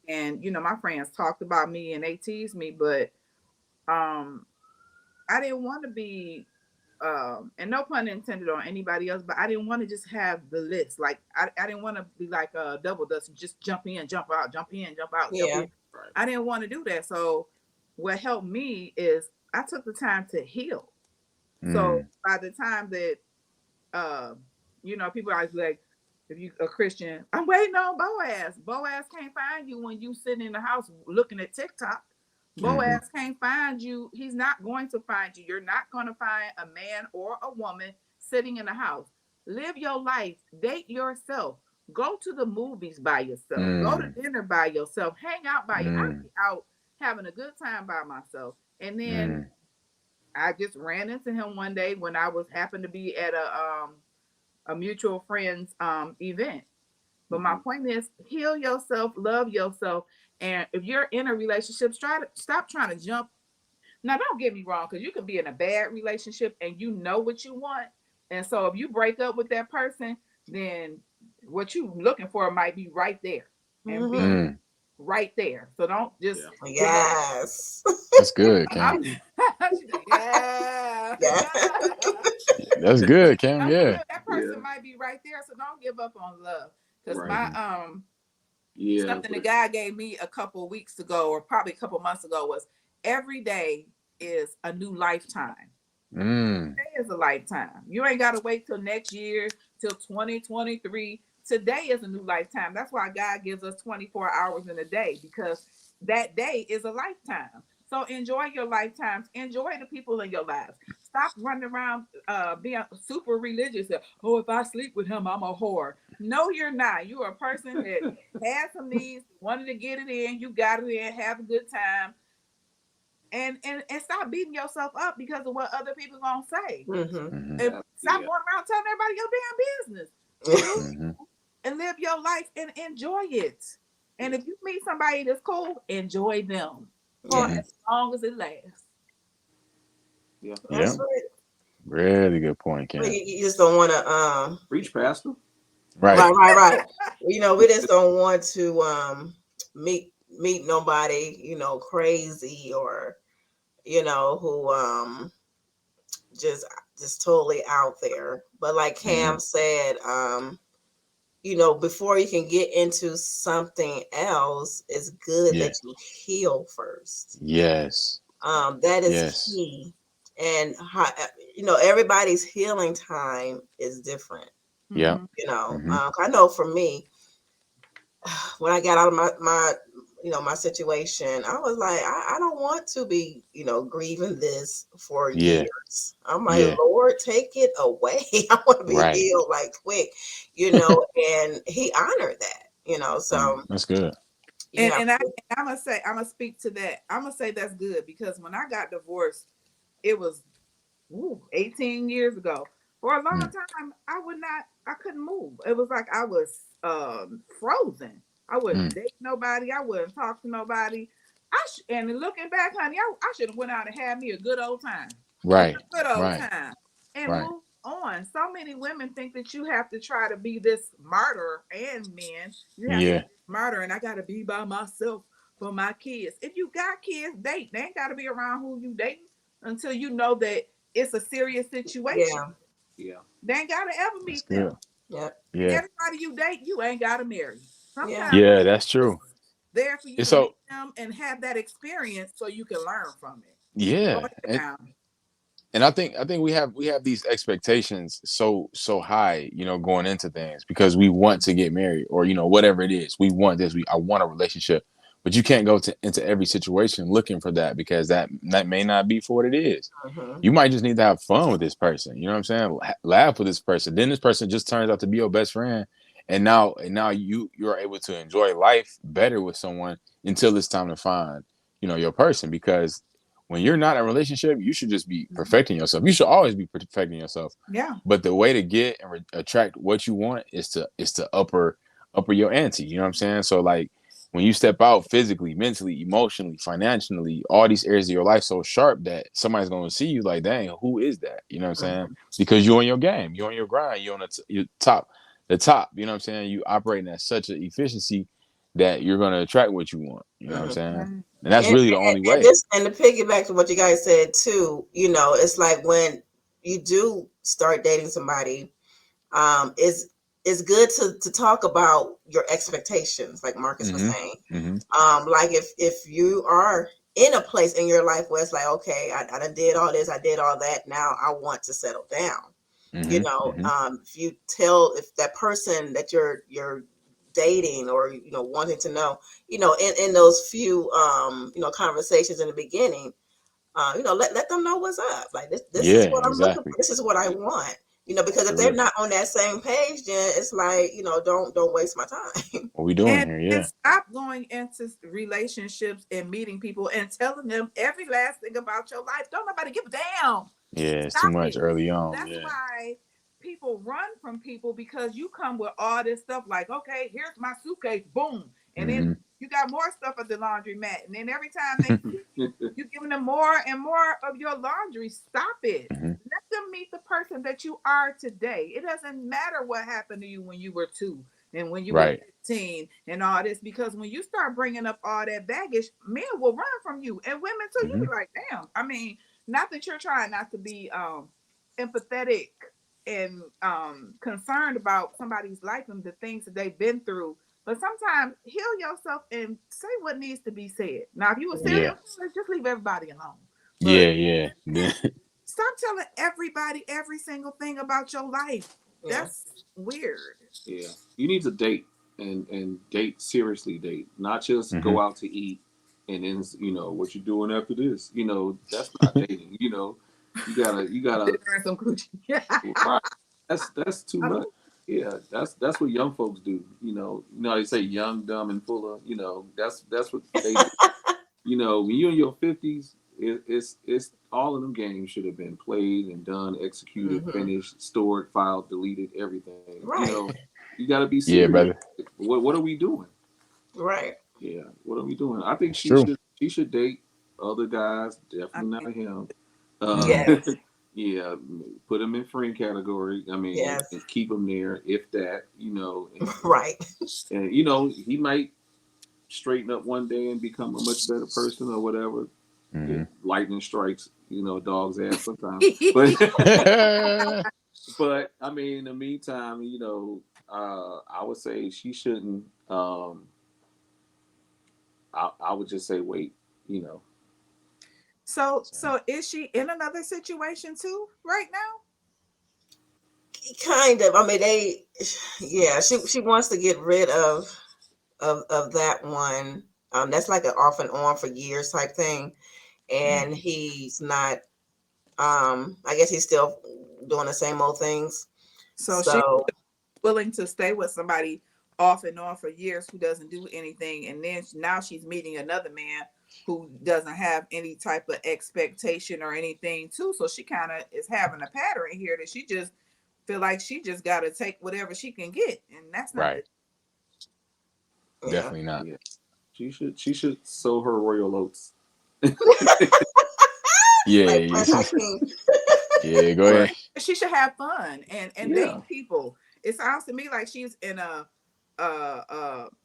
And you know, my friends talked about me and they teased me, but I didn't want to be and no pun intended on anybody else, but I didn't want to just have the list. Like I didn't want to be like a double dust, just jump in, jump out, jump in, jump out, jump in. Right. I didn't want to do that. So what helped me is I took the time to heal. So by the time that you know, people are like, if you a Christian, I'm waiting on Boaz. Boaz can't find you when you sitting in the house looking at TikTok. Boaz can't find you. He's not going to find you. You're not going to find a man or a woman sitting in the house. Live your life. Date yourself. Go to the movies by yourself. Go to dinner by yourself. Hang out by yourself. I'd be out having a good time by myself. And then I just ran into him one day when I happened to be at a mutual friend's event. But my point is, heal yourself, love yourself. And if you're in a relationship, stop trying to jump. Now, don't get me wrong, because you can be in a bad relationship and you know what you want. And so if you break up with that person, then what you're looking for might be right there. And be right there. So don't just... Yes. That's good, Cam. That's good, Cam. Yeah. That person might be right there, so don't give up on love. Because something the guy gave me a couple weeks ago, or probably a couple months ago, was every day is a new lifetime. Today is a lifetime. You ain't got to wait till next year, till 2023. Today is a new lifetime. That's why God gives us 24 hours in a day, because that day is a lifetime. So enjoy your lifetimes. Enjoy the people in your lives. Stop running around being super religious. Oh, if I sleep with him, I'm a whore. No, you're not. You're a person that had some needs, wanted to get it in. You got it in. Have a good time. And stop beating yourself up because of what other people gonna say. Mm-hmm. And stop Yeah. going around telling everybody your damn business. Do Mm-hmm. and live your life and enjoy it. And if you meet somebody that's cool, enjoy them for Yeah, Mm-hmm. as long as it lasts. Yeah. Yeah. that's right. Really good point, Well, Kim. you just don't want to Preach, Pastor. Right. right. We just don't want to meet nobody, crazy or who just just totally out there. But like Mm-hmm. Cam said, before you can get into something else, it's good Yeah. that you heal first. Yes. That is Yes. key. And everybody's healing time is different. Yeah. Mm-hmm. Mm-hmm. I know for me, when I got out of my situation, I was like, I don't want to be, grieving this for Yeah. years. I'm like, Yeah. Lord, take it away. I want to be Right. healed like quick, and he honored that, so That's good. you And have and I to. and I'm gonna say I'm gonna speak to that. I'm gonna say that's good because when I got divorced, it was 18 years ago. For a long Mm. time, I couldn't move. It was like I was frozen. I wouldn't Mm. date nobody. I wouldn't talk to nobody. And looking back, honey, I should have went out and had me a good old time. Right. Good old Right. time. And Right. move on. So many women think that you have to try to be this martyr, and men, you have to be Yeah. this martyr, and I gotta be by myself for my kids. If you got kids, date. They ain't gotta be around who you dating until you know that it's a serious situation. Yeah, Yeah. They ain't gotta ever That's meet them. good. yeah, And Yeah. everybody you date, you ain't gotta marry. yeah, Sometimes Yeah. That's it's true. there for you And to meet so, them and have that experience so you can learn from it. Enjoy yeah. it now. And I think we have these expectations so high, going into things because we want to get married or whatever it is. We want this. I want a relationship, but you can't go into every situation looking for that because that may not be for what it is. hmm You might just need to have fun with this person. You know what I'm saying? Laugh with this person. Then this person just turns out to be your best friend, and now you're able to enjoy life better with someone until it's time to find your person because when you're not in a relationship, you should just be perfecting yourself. You should always be perfecting yourself. Yeah. But the way to get and attract what you want is to upper your ante. You know what I'm saying? So like when you step out physically, mentally, emotionally, financially, all these areas of your life so sharp that somebody's going to see you like, dang, who is that? You know what I'm saying? hmm Because you're on your game, you're on your grind, you're on your top. You know what I'm saying? You operating at such an efficiency that you're going to attract what you want. You know what I'm hmm saying? Right. And that's And, really the and only and way. this and to piggyback to what you guys said too, it's like when you do start dating somebody, it's good to talk about your expectations, like Marcus was Mm-hmm. saying. Mm-hmm. Like if you are in a place in your life where it's like, okay, I done did all this, I did all that, now I want to settle down. Mm-hmm. Mm-hmm. If that person that you're dating or wanting to know, in those few conversations in the beginning, let them know what's up. Like this is Yeah, what I'm looking exactly. for. This is what I want. Because if For they're real. not on that same page, then it's like, don't waste my time. What we doing here? And Yeah. stop going into relationships and meeting people and telling them every last thing about your life. Don't nobody give a damn. Yeah, it's too Stop much it. early on. That's Yeah. why people run from people because you come with all this stuff like, okay, here's my suitcase, boom. And then Mm-hmm. you got more stuff at the laundromat. And then every time they see you, you're giving them more and more of your laundry. Stop it. Mm-hmm. Let them meet the person that you are today. It doesn't matter what happened to you when you were 2 and when you were Right. 15 and all this, because when you start bringing up all that baggage, men will run from you and women too. You Mm-hmm. be like, damn. I mean, not that you're trying not to be empathetic and concerned about somebody's life and the things that they've been through. But sometimes heal yourself and say what needs to be said. Now, if you a Yeah. serial killer, just leave everybody alone. But Yeah. Yeah. stop telling everybody every single thing about your life. Yeah. That's weird. Yeah. You need to date and date seriously date, not just Mm-hmm. go out to eat and then what you doing after this? That's not dating. You gotta Some coochie. right. That's too I much. don't- Yeah, that's what young folks do. How they say young, dumb, and full of. That's what they do. When you're in your 50s, it's all of them games should have been played and done, executed, Mm-hmm. finished, stored, filed, deleted, everything. Right. You got to be Yeah, serious. brother. What are we doing? Right. Yeah, what are we doing? I think It's true. she should date other guys. I Definitely not can't. him. Hmm. Yes. Yeah, put him in friend category. I mean, Yes. and keep him there if that. Right. And he might straighten up one day and become a much better person or whatever. If Hmm. lightning strikes, a dog's ass sometimes. But but I mean, in the meantime, I would say she shouldn't. I would just say wait. You know, So is she in another situation too right now? Kind of. I mean, yeah, she wants to get rid of that one. That's like an off and on for years type thing. And he's not, I guess he's still doing the same old things. So she's So, willing to stay with somebody off and on for years who doesn't do anything, and then now she's meeting another man who doesn't have any type of expectation or anything too. So she kind of is having a pattern here that she just feel like she just got to take whatever she can get, and that's not Right. yeah. Definitely not. yeah, she should sow her royal oats. Yeah. Like Prince Hakeem. Yeah. Go Right. ahead. she should have fun and Yeah. date people. It sounds to me like she's in a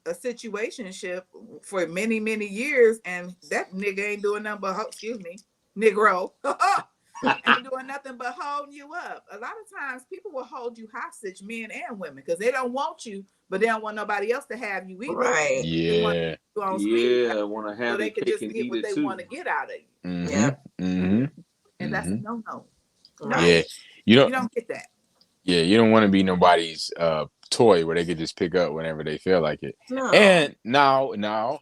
situationship for many years, and that nigga ain't doing nothing but excuse me, Negro. Ain't doing nothing but holding you up. A lot of times people will hold you hostage, men and women, because they don't want you, but they don't want nobody else to have you either. Right. They want Yeah. you on speed Yeah, want to so have they their could cake just and get eat what it they too. want to get out of you. Hmm. Yep. Hmm. And that's a Hmm. no. Yeah. Right. You You don't. don't get that. Yeah. You don't want to be nobody's toy where they could just pick up whenever they feel like it. No. And now,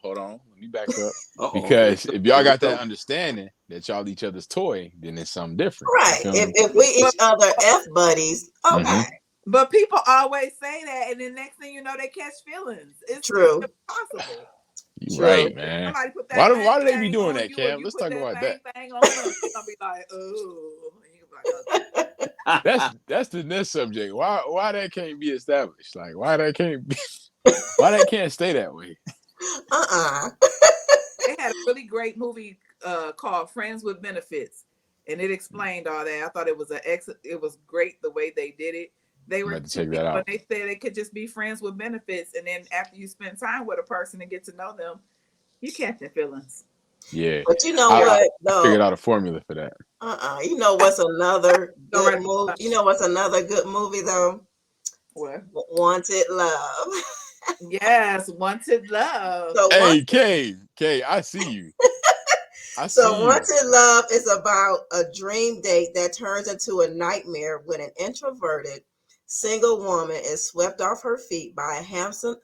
hold on. Let me back up. Here we Because go. if y'all Here we got that go. understanding that y'all each other's toy, then it's something different. You Right. feel If me? if we But each other F buddies, Hmm. okay. But people always say that, and then next thing you know, they catch feelings. It's True. impossible. You True. right, man. Somebody put that Why bang do they be bang doing on that, you, or Cam? you Let's put talk that about that. bang bang on them. They're gonna be like, oh, and you be like, okay. That's the next subject. Why that can't be established? Like why that can't be why that can't stay that way? Uh-uh. They had a really great movie called Friends with Benefits, and it explained all that. I thought it was great the way they did it. They I'm were about to two check that people, and out. they said they could just be friends with benefits, and then after you spend time with a person and get to know them, you catch their feelings. Yeah. But you know I, I, what I though? figured out a formula for that. You know what's another Go good right. movie? You know what's another good movie though? What? Wanted Love. Yes, wanted love. So Hey, K, I see you. I so see you. Wanted Love is about a dream date that turns into a nightmare when an introverted single woman is swept off her feet by a handsome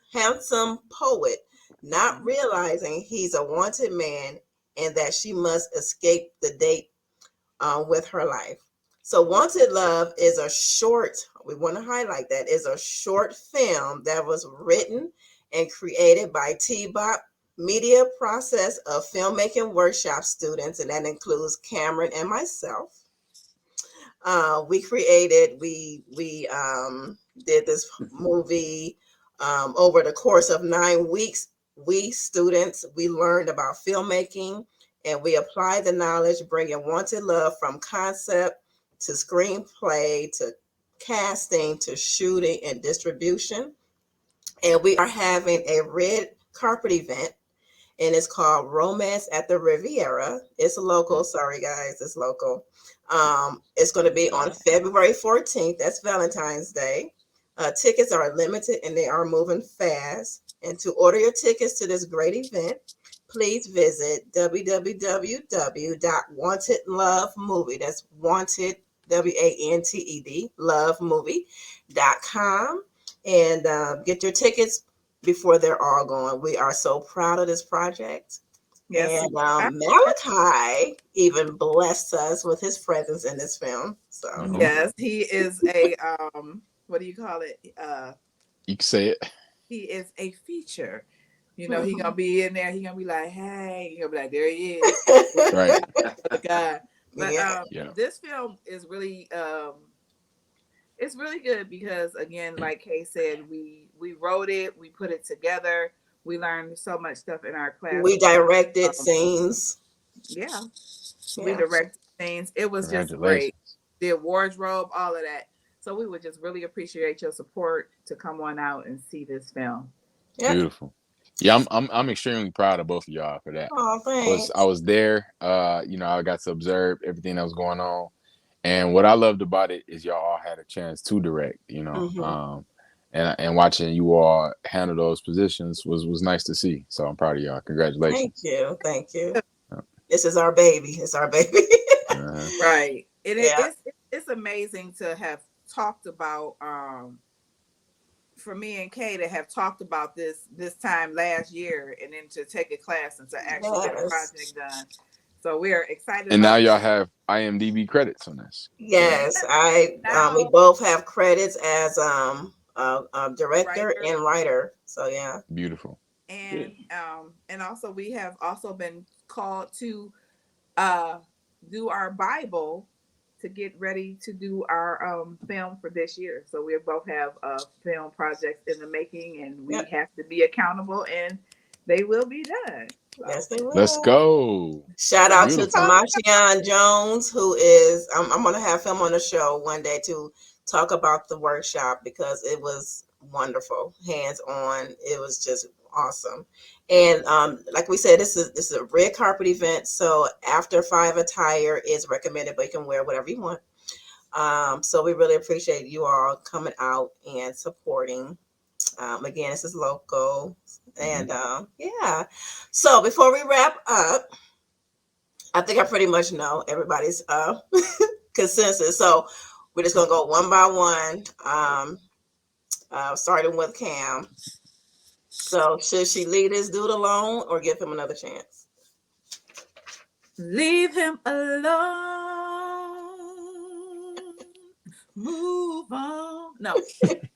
poet, not realizing he's a wanted man and that she must escape the date with her life. So, Wanted Love is a short, we want to highlight that, is a short film that was written and created by T-Bop Media Process of Filmmaking Workshop students, and that includes Cameron and myself. We did this movie over the course of 9 weeks. We students, we learned about filmmaking and we applied the knowledge, bringing Wanted Love from concept to screenplay to casting to shooting and distribution. And we are having a red carpet event, and it's called Romance at the Riviera. It's local. Sorry, guys, it's local. It's going to be on February 14th. That's Valentine's Day. Tickets are limited and they are moving fast. And to order your tickets to this great event, please visit www.wantedlovemovie. That's wanted, WANTED, lovemovie.com. And get your tickets before they're all gone. We are so proud of this project. Yes, And Malachi even blessed us with his presence in this film. So yes, he is a what do you call it? You can say it. He is a feature. You know, he gonna be in there. He gonna be like, "Hey," he gonna be like, "There he is." Right. The guy. But yeah, Yeah. this film is really it's really good because again, like Kay said, we wrote it, we put it together, we learned so much stuff in our class. we directed Um, scenes. yeah, we Yeah, directed things. It was just great. Congratulations. Did wardrobe, all of that. So we would just really appreciate your support to come on out and see this film. yeah. Beautiful. Yeah, I'm extremely proud of both of y'all for that. Oh, I thanks. was there. I got to observe everything that was going on. And what I loved about it is y'all all had a chance to direct, Hmm. and watching you all handle those positions was nice to see. So I'm proud of y'all. Thank Congratulations. you, thank you. Yeah. This is our baby. It's our baby. Uh-huh. Right. And Yeah, it's amazing to have talked about for me and Kay to have talked about this time last year and then to take a class and to actually get a yes, project done. So we're excited And now about y'all that. have IMDb credits on this. Yeah. yes. We Now both have credits as director writer and writer. So yeah. Beautiful. and also we have also been called to uh do our Bible to get ready to do our film for this year. So we both have film projects in the making and we Yep. have to be accountable and they will be done. So Yes, they Let's will. go. Shout so out we to can Beautiful. talk. Tamashian Jones, who is, I'm going to have him on the show one day to talk about the workshop because it was wonderful, hands on. It was just awesome. And like we said, this is a red carpet event. So after five attire is recommended, but you can wear whatever you want. So we really appreciate you all coming out and supporting. Again, this is local. Hmm. And yeah. So before we wrap up, I think I pretty much know everybody's consensus. So we're just gonna go one by one, starting with Cam. So should she leave this dude alone or give him another chance? Leave him alone. Move on. No,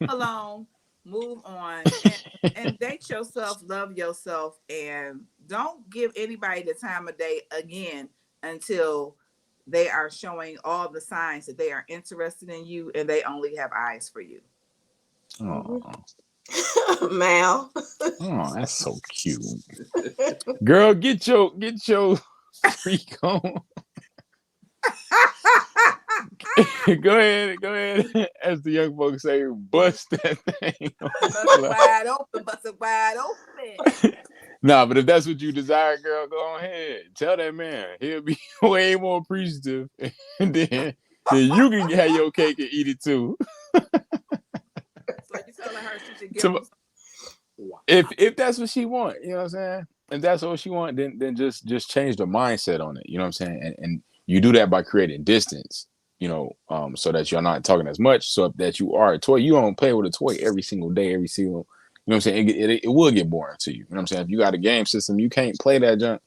alone. Move on. And date yourself, love yourself, and don't give anybody the time of day again until they are showing all the signs that they are interested in you and they only have eyes for you. Oh, Mal. oh, that's so cute. Girl, get your freak on. Go ahead. As the young folks say, bust that thing. Bust it wide open, bust it wide open. Nah, but if that's what you desire, girl, go ahead. Tell that man. He'll be way more appreciative. And then you can have your cake and eat it too. So you telling her she should give So him if that's what she want, you know what I'm saying? If that's what she want, then just change the mindset on it. You know what I'm saying? And you do that by creating distance, so that you're not talking as much. So that you are a toy, you don't play with a toy every single day, every single, you know what I'm saying? It will get boring to you. You know what I'm saying? If you got a game system, you can't play that junk.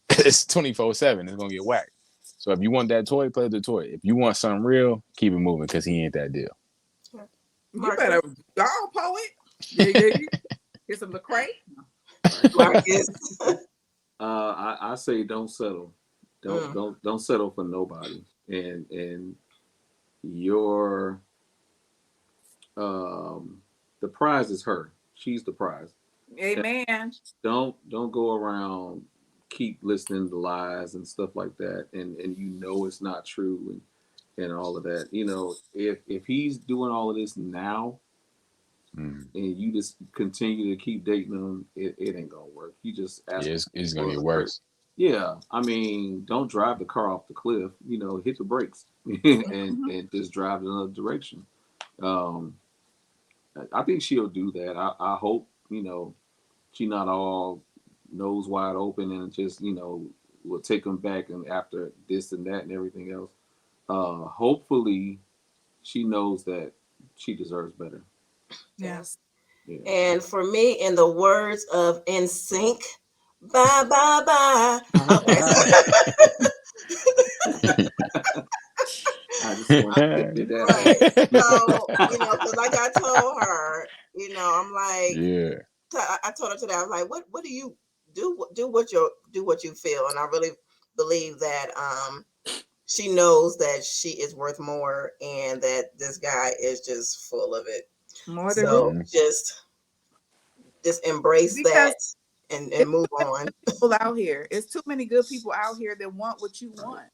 It's 24/7. It's gonna get whacked. So if you want that toy, play the toy. If you want something real, keep it moving because he ain't that deal. you better dog poet. Get some Lecrae. Marcus. I say don't settle. Don't Mm, don't settle for nobody. And your the prize is her. She's the prize. And Amen. don't go around keep listening to lies and stuff like that, and it's not true and all of that. If he's doing all of this now Mm. and you just continue to keep dating him, it ain't gonna work. You just Yeah, ask it's gonna for get the dirt. worse. Yeah, I mean, don't drive the car off the cliff. Hit the brakes and just drive in another direction. Um, I think she'll do that. I hope she not all nose wide open and just will take him back and after this and that and everything else. Hopefully, she knows that she deserves better. Yeah. yes. Yeah. And for me, in the words of NSYNC, Bye, bye, bye. Okay. I just want to get that Right. So, out. because like I told her, I'm like, Yeah. I told her today, I was like, what do you do? Do what you feel. And I really believe that she knows that she is worth more and that this guy is just full of it. More than So good. just embrace Because that and it's move too many on. good people out here. It's too many good people out here that want what you want.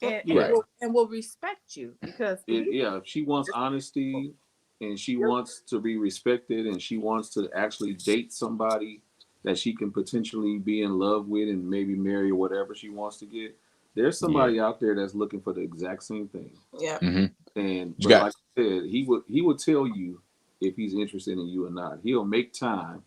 And, Yeah. will respect you because If she wants honesty and she wants to be respected and she wants to actually date somebody that she can potentially be in love with and maybe marry or whatever she wants to get, there's somebody out there that's looking for the exact same thing. Yeah. But like I said, he would tell you if he's interested in you or not. He'll make time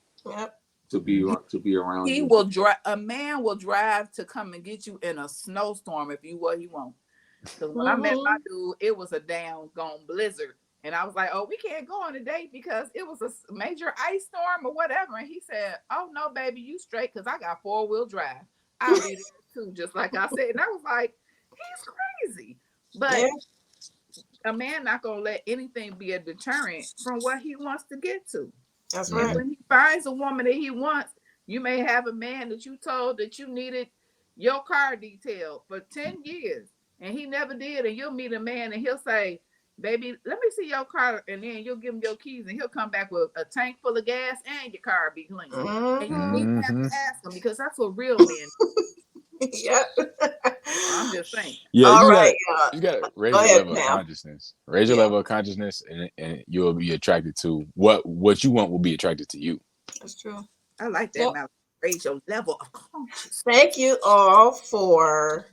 to be around he you. will drive. A man will drive to come and get you in a snowstorm if you what he wants. Because when I met my dude, it was a damn gone blizzard. And I was like, oh, we can't go on a date because it was a major ice storm or whatever. And he said, oh, no, baby, you straight because I got 4-wheel drive. I'll be there too, just like I said. And I was like, he's crazy. But a man not going to let anything be a deterrent from what he wants to get to. That's and right. When he finds a woman that he wants, you may have a man that you told that you needed your car detailed for 10 years. And he never did. And you'll meet a man and he'll say, baby, let me see your car. And then you'll give him your keys and he'll come back with a tank full of gas and your car be clean. And you don't even have to ask him because that's what real men do. Yep. I'm just saying. Yeah, All you right, gotta raise your level of consciousness. Raise your level of consciousness and you'll be attracted to what you want will be attracted to you. That's true. I like that. Now raise your level of consciousness. Thank you all for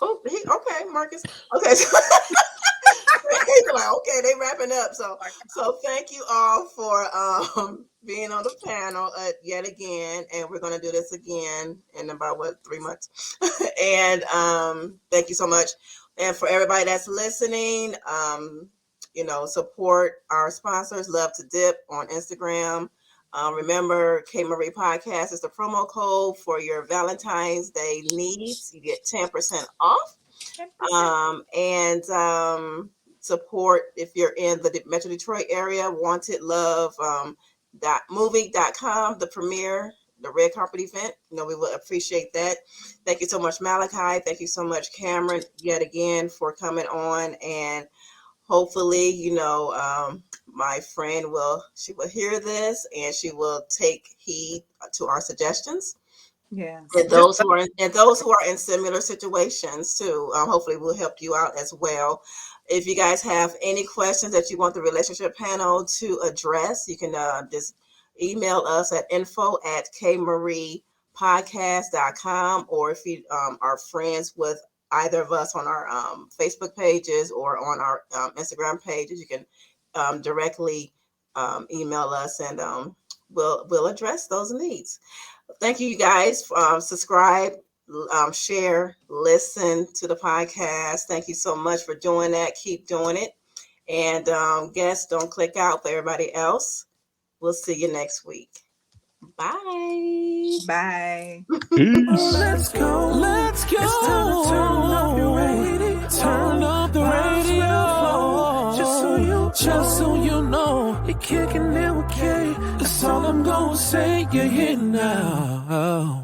okay, Marcus. Okay. Okay, they wrapping up. So thank you all for being on the panel yet again, and we're gonna do this again in about 3 months. And thank you so much. And for everybody that's listening, support our sponsors. Love to Dip on Instagram. Remember, K Marie Podcast is the promo code for your Valentine's Day needs. You get 10% off. And support if you're in the Metro Detroit area. Wanted Love movie.com, the premiere, the red carpet event. We will appreciate that. Thank you so much, Malachi. Thank you so much, Cameron, yet again for coming on. And hopefully, my friend will hear this and she will take heed to our suggestions. Yeah. And those who are in similar situations too, hopefully we'll help you out as well. If you guys have any questions that you want the relationship panel to address, you can just email us at info@kmariepodcast.com, or if you are friends with either of us on our Facebook pages or on our Instagram pages, you can directly email us and we'll address those needs. Thank you guys. Subscribe, share, listen to the podcast. Thank you so much for doing that. Keep doing it. And guests, don't click out for everybody else. We'll see you next week. Bye. Bye. Let's go. Let's go. It's time to turn up your radio. Turn up the radio. Just so you know, you're kicking it with K. That's all I'm gonna say. You're here now.